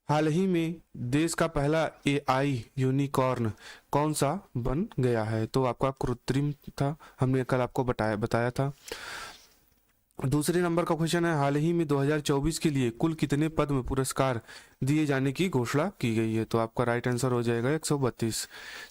हाल ही में देश का पहला एआई यूनिकॉर्न कौन सा बन गया है? तो आपका कृत्रिम था, हमने कल आपको बताया था। दूसरे नंबर का क्वेश्चन है, हाल ही में 2024 के लिए कुल कितने पद्म पुरस्कार दिए जाने की घोषणा की गई है? तो आपका राइट आंसर हो जाएगा 132।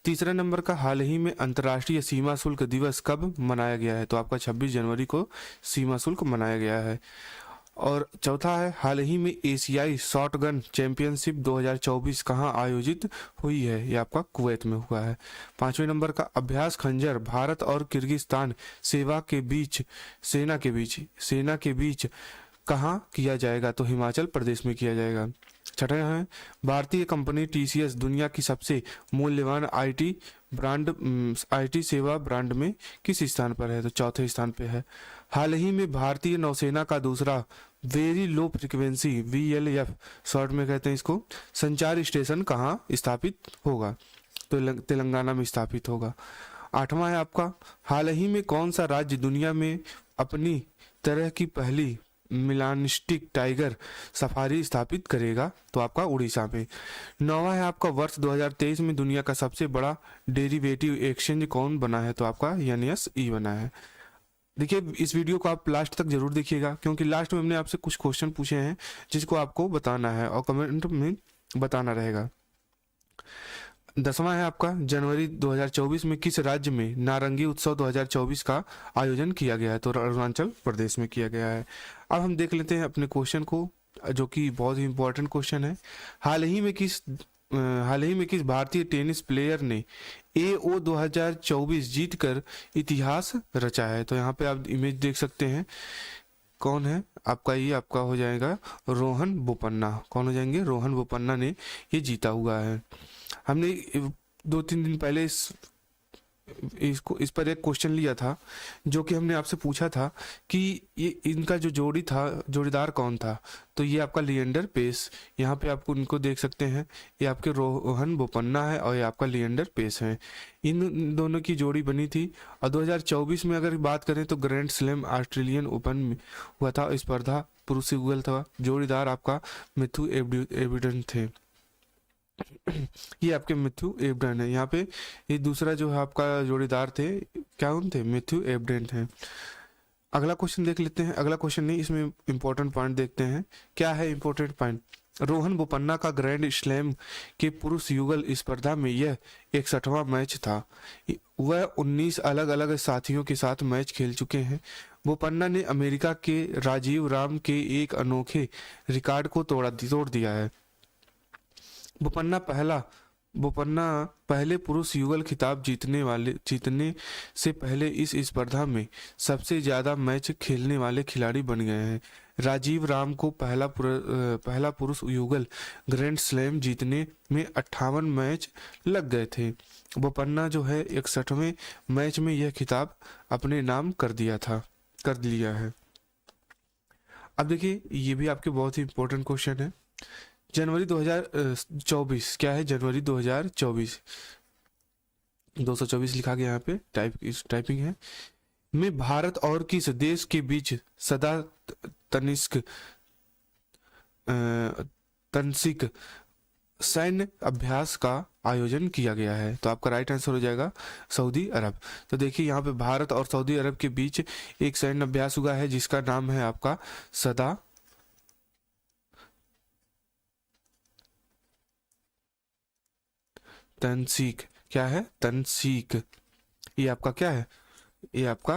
तीसरे नंबर का, हाल ही में अंतर्राष्ट्रीय सीमा शुल्क दिवस कब मनाया गया है? तो आपका 26 जनवरी को सीमा शुल्क मनाया गया है। और चौथा है, हाल ही में एशियाई शॉटगन चैंपियनशिप 2024 कहाँ आयोजित हुई है? ये आपका कुवैत में हुआ है। पांचवें नंबर का, अभ्यास खंजर भारत और किर्गिस्तान सेना के बीच कहाँ किया जाएगा? तो हिमाचल प्रदेश में किया जाएगा। छठा है, भारतीय कंपनी टीसीएस दुनिया की सबसे मूल्यवान आईटी सेवा ब्रांड में किस स्थान पर है? तो चौथे स्थान पे है। हाल ही में भारतीय नौसेना का दूसरा very low frequency VLF short में कहते हैं इसको, संचार स्टेशन कहाँ स्थापित होगा? तो तेलंगाना में स्थापित होगा। आठवां है आपका, हाल ही में कौन सा राज्य दुनिया में अपनी तरह की पहली मिलानिस्टिक टाइगर सफारी स्थापित करेगा? तो आपका उड़ीसा में। नौवां है आपका, वर्ष 2023 में दुनिया का सबसे बड़ा डेरिवेटिव एक्सचेंज कौन बना है? तो आपका एनएसई बना है। देखिए, इस वीडियो को आप लास्ट तक जरूर देखिएगा, क्योंकि लास्ट में हमने आपसे कुछ क्वेश्चन पूछे हैं जिसको आपको बताना है और कमेंट में बताना रहेगा। 10वां है आपका, जनवरी 2024 में किस राज्य में नारंगी उत्सव 2024 का आयोजन किया गया है? तो अरुणाचल प्रदेश में किया गया है। अब हम देख लेते हैं अपने क्वेश्चन को, जो कि बहुत ही इंपॉर्टेंट क्वेश्चन है। हाल ही में किस भारतीय टेनिस प्लेयर ने एओ 2024 जीतकर इतिहास रचा है? तो यहाँ पे आप इमेज देख सकते हैं, कौन है आपका? ये आपका हो जाएगा रोहन बोपन्ना। कौन हो जाएंगे? रोहन बोपन्ना ने ये जीता हुआ है। हमने 2-3 दिन पहले इस पर एक क्वेश्चन लिया था, जो कि हमने आपसे पूछा था कि ये इनका जो जोड़ीदार कौन था? तो ये आपका लिएंडर पेस। यहाँ पे आपको इनको देख सकते हैं, ये आपके रोहन बोपन्ना है और ये आपका लिएंडर पेस है। इन दोनों की जोड़ी बनी थी। और 2024 में अगर बात करें तो ग्रैंड स्लैम ऑस्ट्रेलियन ओपन में हुआ था स्पर्धा, पुरुष युगल था। जोड़ीदार आपका मैथ्यू एबडन थे। ये आपके मैथ्यू एबडन है। यहाँ पे ये दूसरा जो है आपका जोड़ीदार थे, क्या उन थे? मैथ्यू एबडन थे। अगला क्वेश्चन देख लेते हैं। अगला क्वेश्चन नहीं, इसमें इंपॉर्टेंट पॉइंट देखते हैं। क्या है इंपॉर्टेंट पॉइंट? रोहन बोपन्ना का ग्रैंड स्लैम के पुरुष युगल स्पर्धा में यह 61वां मैच था। वह 19 अलग अलग साथियों के साथ मैच खेल चुके हैं। बोपन्ना ने अमेरिका के राजीव राम के एक अनोखे रिकॉर्ड को तोड़ दिया है। बोपन्ना पहले पुरुष युगल खिताब जीतने से पहले इस स्पर्धा में सबसे ज्यादा मैच खेलने वाले खिलाड़ी बन गए हैं। राजीव राम को पहला पुरुष युगल ग्रैंड स्लैम जीतने में 58 मैच लग गए थे। बोपन्ना जो है 61वें मैच में यह खिताब अपने नाम कर लिया है। अब देखिए, ये भी आपके बहुत ही इंपॉर्टेंट क्वेश्चन है। जनवरी 2024 क्या है? जनवरी 2024 224 लिखा गया यहाँ पे, टाइपिंग है। में भारत और किस देश के बीच सदा तनसिक सैन्य अभ्यास का आयोजन किया गया है? तो आपका राइट आंसर हो जाएगा सऊदी अरब। तो देखिए, यहाँ पे भारत और सऊदी अरब के बीच एक सैन्य अभ्यास हुआ है जिसका नाम है आपका सदा तनसीक। क्या है? तनसीक। ये आपका क्या है? ये आपका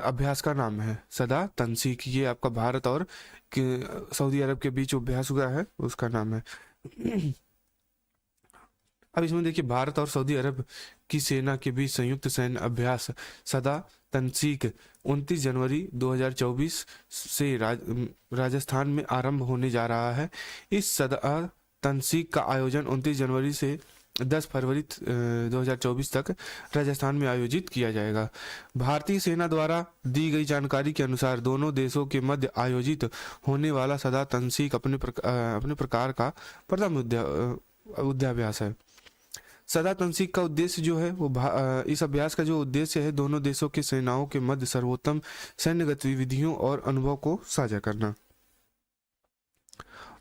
अभ्यास का नाम है, सदा तनसीक। ये आपका भारत और सऊदी अरब के बीच अभ्यास हुआ है, उसका नाम है। अब इसमें देखिए, भारत और सऊदी अरब की सेना के बीच संयुक्त सैन्य अभ्यास सदा तनसीक 29 जनवरी 2024 से राजस्थान में आरंभ होने जा रहा है। इस सदा तनसीक का आयोजन 29 जनवरी से 10 फरवरी 2024 तक राजस्थान में आयोजित किया जाएगा। भारतीय सेना द्वारा दी गई जानकारी के अनुसार दोनों देशों के मध्य आयोजित होने वाला सदा तनसीक अपने प्रकार का प्रथम युद्धाभ्यास है। सदा तनसीक का उद्देश्य जो है वो इस अभ्यास का जो उद्देश्य है, दोनों देशों की सेनाओं के मध्य सर्वोत्तम सैन्य गतिविधियों और अनुभव को साझा करना।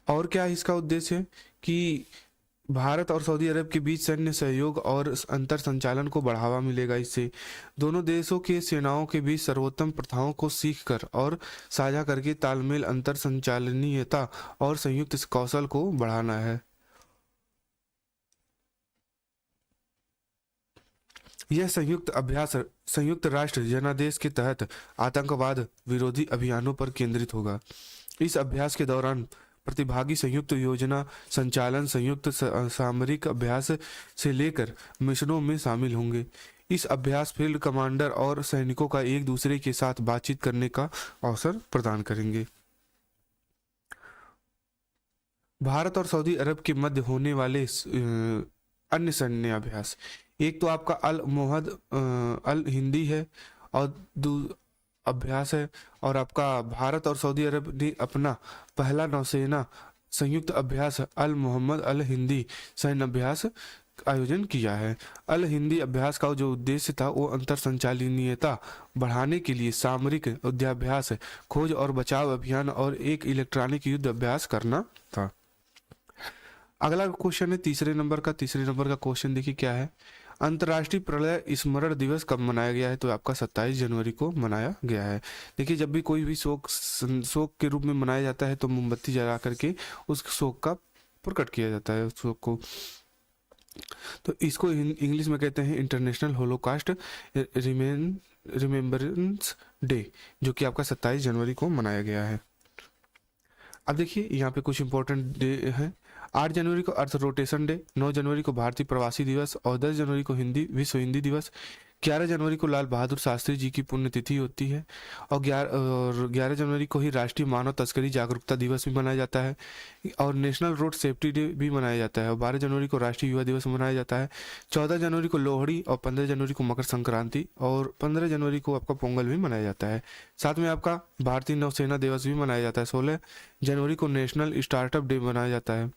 और क्या इसका उद्देश्य है कि भारत और सऊदी अरब के बीच सैन्य सहयोग और अंतर संचालन को बढ़ावा मिलेगा। इससे दोनों देशों के सेनाओं के बीच सर्वोत्तम प्रथाओं को सीखकर और साझा करके तालमेल, अंतर संचालनीयता और संयुक्त कौशल को बढ़ाना है। यह संयुक्त अभ्यास संयुक्त राष्ट्र जनादेश के तहत आतंकवाद विरोधी अभियानों पर केंद्रित होगा। इस अभ्यास के दौरान प्रतिभागी संयुक्त योजना संचालन, संयुक्त सामरिक अभ्यास से लेकर मिशनों में शामिल होंगे। इस अभ्यास फील्ड कमांडर और सैनिकों का एक दूसरे के साथ बातचीत करने का अवसर प्रदान करेंगे। भारत और सऊदी अरब के मध्य होने वाले अन्य सैन्य अभ्यास, एक तो आपका अल मोहद अल हिंदी है और अभ्यास है, और आपका भारत और सऊदी अरब ने अपना पहला नौसेना संयुक्त अभ्यास अल मोहम्मद अल हिंदी सैन्य अभ्यास आयोजन किया है। अल हिंदी अभ्यास का जो उद्देश्य था वो अंतर संचालनीयता बढ़ाने के लिए सामरिक युद्धाभ्यास, खोज और बचाव अभियान और एक इलेक्ट्रॉनिक युद्ध अभ्यास करना था। अगला क्वेश्चन है तीसरे नंबर का क्वेश्चन देखिए क्या है। अंतर्राष्ट्रीय प्रलय स्मरण दिवस कब मनाया गया है? तो आपका 27 जनवरी को मनाया गया है। देखिए जब भी कोई भी शोक के रूप में मनाया जाता है तो मोमबत्ती जला करके उस शोक का प्रकट किया जाता है, उस शोक को। तो इसको इंग्लिश में कहते हैं इंटरनेशनल होलोकॉस्ट रिमेम्बरेंस डे, जो कि आपका 27 जनवरी को मनाया गया है। अब देखिए यहाँ पे कुछ इंपॉर्टेंट डे है। 8 जनवरी को अर्थ रोटेशन डे, 9 जनवरी को भारतीय प्रवासी दिवस और 10 जनवरी को विश्व हिंदी दिवस। 11 जनवरी को लाल बहादुर शास्त्री जी की पुण्यतिथि होती है और 11 जनवरी को ही राष्ट्रीय मानव तस्करी जागरूकता दिवस भी मनाया जाता है और नेशनल रोड सेफ्टी डे भी मनाया जाता है और 12 जनवरी को राष्ट्रीय युवा दिवस मनाया जाता है। 14 जनवरी को लोहड़ी और 15 जनवरी को मकर संक्रांति और 15 जनवरी को आपका पोंगल भी मनाया जाता है। साथ में आपका भारतीय नौसेना दिवस भी मनाया जाता है। 16 जनवरी को नेशनल स्टार्टअप डे मनाया जाता है।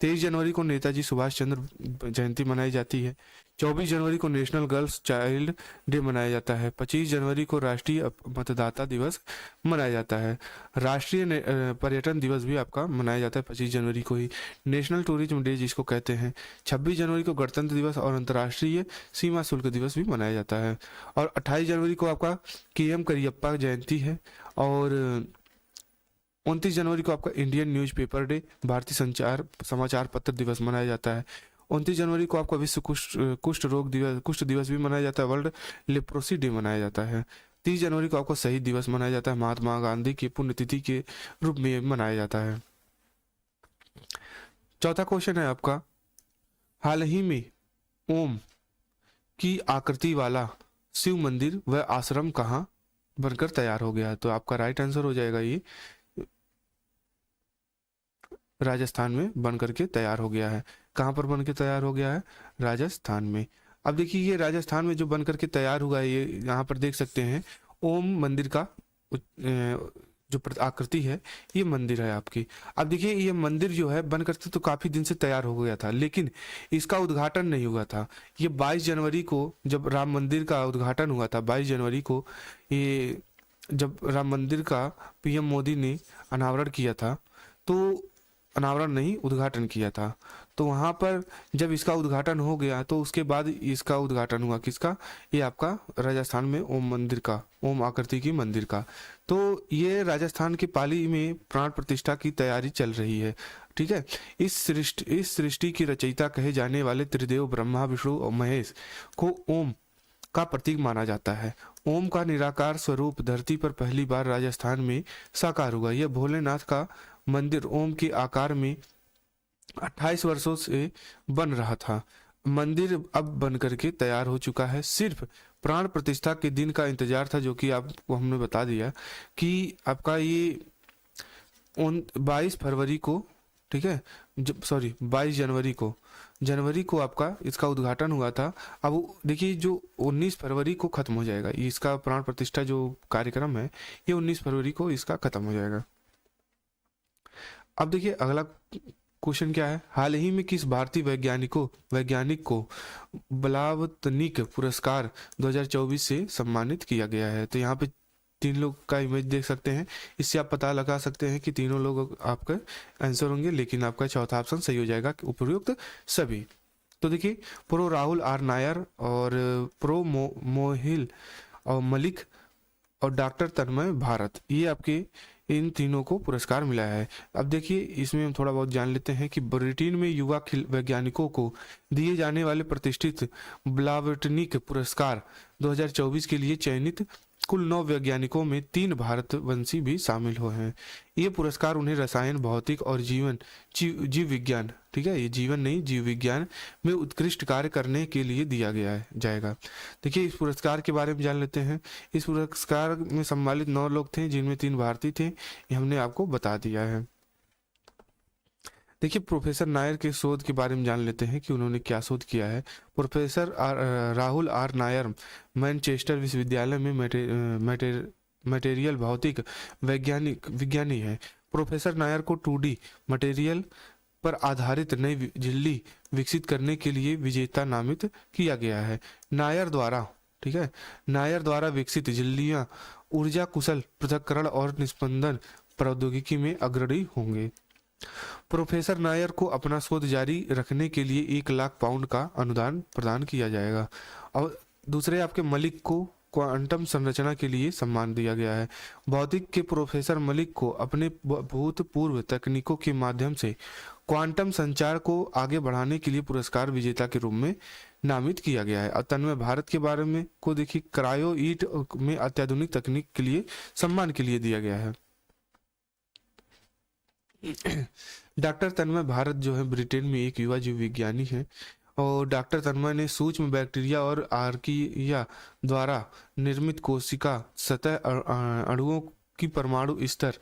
23 जनवरी को नेताजी सुभाष चंद्र जयंती मनाई जाती है। 24 जनवरी को नेशनल गर्ल्स चाइल्ड डे मनाया जाता है। 25 जनवरी को राष्ट्रीय मतदाता दिवस मनाया जाता है। राष्ट्रीय पर्यटन दिवस भी आपका मनाया जाता है 25 जनवरी को ही, नेशनल टूरिज्म डे जिसको कहते हैं। 26 जनवरी को गणतंत्र दिवस और अंतर्राष्ट्रीय सीमा शुल्क दिवस भी मनाया जाता है और 28 जनवरी को आपका KM करियप्पा जयंती है और 29 जनवरी को आपका इंडियन न्यूज़पेपर डे, भारतीय समाचार पत्र दिवस मनाया जाता है। 29 जनवरी को आपका विश्व कुष्ठ दिवस भी मनाया जाता है, वर्ल्ड लेप्रोसी डे मनाया जाता है। 30 जनवरी को आपको शहीद दिवस मनाया जाता है, महात्मा गांधी की पुण्यतिथि के रूप में मनाया जाता है। चौथा क्वेश्चन है आपका, हाल ही में ओम की आकृति वाला शिव मंदिर व आश्रम कहाँ बनकर तैयार हो गया है? तो आपका राइट आंसर हो जाएगा ये राजस्थान में बन करके तैयार हो गया है। कहाँ पर बन के तैयार हो गया है? राजस्थान में। अब देखिए ये राजस्थान में जो बन करके तैयार हुआ है, ये यहाँ पर देख सकते हैं ओम मंदिर का जो आकृति है, ये मंदिर है आपकी। अब देखिए ये मंदिर जो है बन करके तो काफी दिन से तैयार हो गया था, लेकिन इसका उद्घाटन नहीं हुआ था। ये 22 जनवरी को जब राम मंदिर का उद्घाटन हुआ था, 22 जनवरी को ये जब राम मंदिर का PM मोदी ने अनावरण किया था, तो अनावरण नहीं उद्घाटन किया था, तो वहां पर जब इसका उद्घाटन हो गया तो उसके बाद इसका उद्घाटन हुआ किसका? ये आपका राजस्थान में ओम मंदिर का, ओम आकृति की मंदिर का। तो ये राजस्थान की पाली में प्राण प्रतिष्ठा की तैयारी चल रही है, ठीक है। इस सृष्टि की रचयिता कहे जाने वाले त्रिदेव ब्रह्मा, विष्णु और महेश को ओम का प्रतीक माना जाता है। ओम का निराकार स्वरूप धरती पर पहली बार राजस्थान में साकार हुआ। यह भोलेनाथ का मंदिर ओम के आकार में 28 वर्षों से बन रहा था। मंदिर अब बन करके तैयार हो चुका है। सिर्फ प्राण प्रतिष्ठा के दिन का इंतजार था, जो कि आपको हमने बता दिया कि आपका ये 22 फरवरी को, ठीक है, 22 जनवरी को आपका इसका उद्घाटन हुआ था। अब देखिए जो 19 फरवरी को खत्म हो जाएगा इसका प्राण प्रतिष्ठा जो कार्यक्रम है, ये 19 फरवरी को इसका खत्म हो जाएगा। अब देखिए अगला क्वेश्चन क्या है, हाल ही में किस भारतीय वैज्ञानिक को ब्लावतनिक पुरस्कार 2024 से सम्मानित किया गया है? तो यहाँ पे तीन लोग का इमेज देख सकते हैं। इससे आप पता लगा सकते हैं कि तीनों लोग आपका आंसर होंगे, लेकिन आपका चौथा ऑप्शन सही हो जाएगा, उपयुक्त सभी। तो देखिए, प्रो राहुल आर नायर और प्रो मोहिल और मलिक और डॉक्टर तन्मय भारत, ये आपके इन तीनों को पुरस्कार मिला है। अब देखिए, इसमें हम थोड़ा बहुत जान लेते हैं कि ब्रिटेन में युवा वैज्ञानिकों को दिए जाने वाले प्रतिष्ठित ब्लावेटनिक पुरस्कार 2024 के लिए चयनित कुल 9 वैज्ञानिकों में 3 भारतवंशी भी शामिल हुए हैं। ये पुरस्कार उन्हें रसायन, भौतिक और जीव विज्ञान, ठीक है, ये जीवन नहीं, जीव विज्ञान में उत्कृष्ट कार्य करने के लिए दिया गया जाएगा। देखिए, इस पुरस्कार के बारे में जान लेते हैं। इस पुरस्कार में सम्मानित 9 लोग थे, जिनमें 3 भारतीय थे, ये हमने आपको बता दिया है। देखिए, प्रोफेसर नायर के शोध के बारे में जान लेते हैं कि उन्होंने क्या शोध किया है। Professor Rahul R Nair Manchester विश्वविद्यालय में मटेरियल भौतिक विज्ञानी है। प्रोफेसर नायर को 2D मटेरियल पर आधारित नई झिल्ली विकसित करने के लिए विजेता नामित किया गया है। नायर द्वारा, ठीक है, नायर द्वारा विकसित झिल्लियां ऊर्जा कुशल पृथक्करण और निस्पंदन प्रौद्योगिकी में अग्रणी होंगे। प्रोफेसर नायर को अपना शोध जारी रखने के लिए 1 लाख पाउंड का अनुदान प्रदान किया जाएगा। और दूसरे आपके मलिक को क्वांटम संरचना के लिए सम्मान दिया गया है। भौतिक के प्रोफेसर मलिक को अपने भूतपूर्व तकनीकों के माध्यम से क्वांटम संचार को आगे बढ़ाने के लिए पुरस्कार विजेता के रूप में नामित किया गया है। और तन्मय भारत के बारे में को देखिए, क्रायो ईट में अत्याधुनिक तकनीक के लिए सम्मान के लिए दिया गया है। डॉक्टर तन्मय भारत जो है ब्रिटेन में एक युवा जीव विज्ञानी है, और डॉक्टर तन्मय ने सूक्ष्म बैक्टीरिया और आर्किया द्वारा निर्मित कोशिका सतह अणुओं की परमाणु स्तर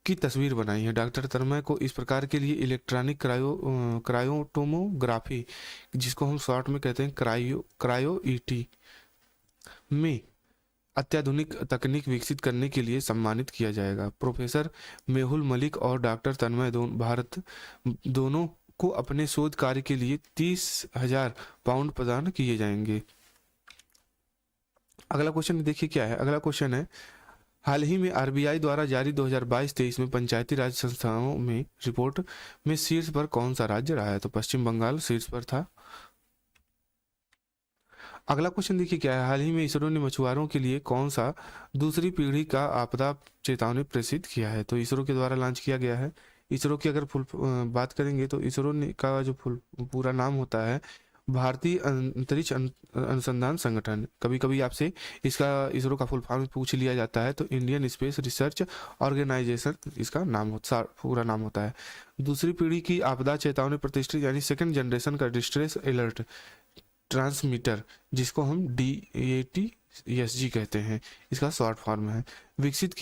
की तस्वीर बनाई है। डॉक्टर तन्मय को इस प्रकार के लिए इलेक्ट्रॉनिक क्रायोटोमोग्राफी, जिसको हम शॉर्ट में कहते हैं क्रायो ईटी, में अत्याधुनिक तकनीक विकसित करने के लिए सम्मानित किया जाएगा। प्रोफेसर मेहुल मलिक और डॉक्टर तन्मय भारत दोनों को अपने शोध कार्य के लिए 30,000 पाउंड प्रदान किए जाएंगे। अगला क्वेश्चन देखिए क्या है। अगला क्वेश्चन है, हाल ही में आरबीआई द्वारा जारी 2022-23 में पंचायती राज संस्थाओं में रिपोर्ट में शीर्ष पर कौन सा राज्य रहा है? तो पश्चिम बंगाल शीर्ष पर था। अगला क्वेश्चन देखिए क्या है, हाल ही में इसरो ने मछुआरों के लिए कौन सा दूसरी पीढ़ी का आपदा चेतावनी प्रेषित किया है? तो इसरो के द्वारा लॉन्च किया गया है। इसरो की अगर फुल बात करेंगे तो इसरो का जो पूरा नाम होता है भारतीय अंतरिक्ष अनुसंधान संगठन। कभी कभी आपसे इसका इसरो का फुल फॉर्म पूछ लिया जाता है, तो इंडियन स्पेस रिसर्च ऑर्गेनाइजेशन इसका नाम पूरा नाम होता है। दूसरी पीढ़ी की आपदा चेतावनी प्रतिष्ठित यानी सेकंड जनरेशन का डिस्ट्रेस अलर्ट ट्रांसमीटर, जिसको हम DATSG कहते हैं, इसका शॉर्ट फॉर्म है, विकसित किया